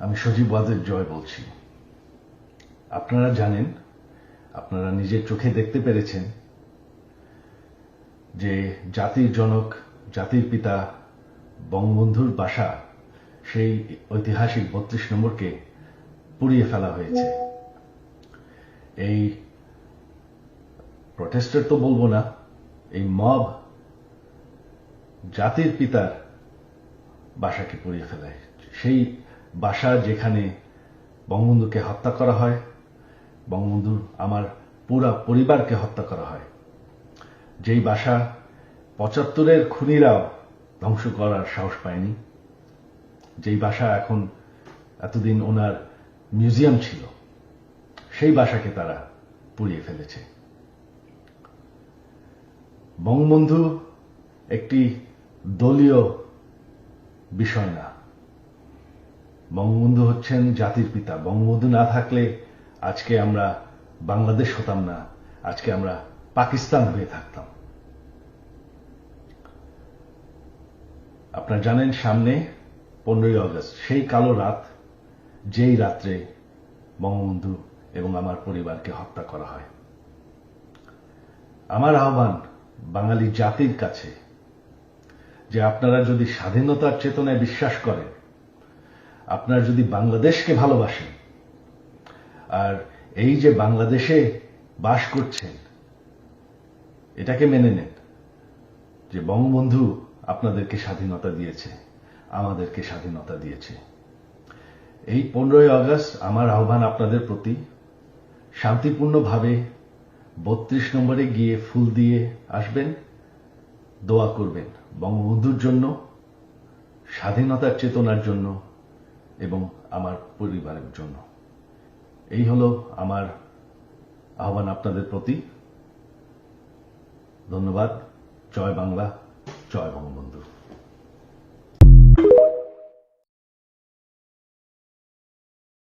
আমি সজীব ওয়াজেদ জয় বলছি। আপনারা জানেন, আপনারা নিজের চোখে দেখতে পেরেছেন যে জাতির জনক, জাতির পিতা বঙ্গবন্ধুর বাসা, সেই ঐতিহাসিক ৩২ নম্বরকে পুড়িয়ে ফেলা হয়েছে। এই প্রটেস্টার তো বলবো না, এই মব জাতির পিতার বাসাকে পুড়িয়ে ফেলায়। সেই বাসা যেখানে বঙ্গবন্ধুকে হত্যা করা হয়, বঙ্গবন্ধুর আমার পুরা পরিবারকে হত্যা করা হয়, যেই বাসা ৭৫-এর খুনিরাও ধ্বংস করার সাহস পায়নি, যেই বাসা এখন এতদিন ওনার মিউজিয়াম ছিল, সেই বাসাকে তারা পুড়িয়ে ফেলেছে। বঙ্গবন্ধু একটি দলীয় বিষয় না, বঙ্গবন্ধু হচ্ছেন জাতির পিতা। বঙ্গবন্ধু না থাকলে আজকে আমরা বাংলাদেশ হতাম না, আজকে আমরা পাকিস্তান হয়ে থাকতাম। আপনারা জানেন, সামনে 15ই আগস্ট, সেই কালো রাত, যেই রাত্রে বঙ্গবন্ধু এবং আমার পরিবারকে হত্যা করা হয়। আমার আহ্বান বাঙালি জাতির কাছে যে আপনারা যদি স্বাধীনতার চেতনায় বিশ্বাস করেন, আপনারা যদি বাংলাদেশকে ভালোবাসেন, আর এই যে বাংলাদেশে বাস করছেন, এটাকে মেনে নেন যে বঙ্গবন্ধু আপনাদেরকে স্বাধীনতা দিয়েছে, আমাদেরকে স্বাধীনতা দিয়েছে। এই 15ই আগস্ট আমার আহ্বান আপনাদের প্রতি, শান্তিপূর্ণভাবে ৩২ নম্বরে গিয়ে ফুল দিয়ে আসবেন, দোয়া করবেন বঙ্গবন্ধুর জন্য, স্বাধীনতার চেতনার জন্য এবং আমার পরিবারের জন্য। এই হলো আমার আহ্বান আপনাদের প্রতি। ধন্যবাদ। জয় বাংলা, জয় বঙ্গবন্ধু।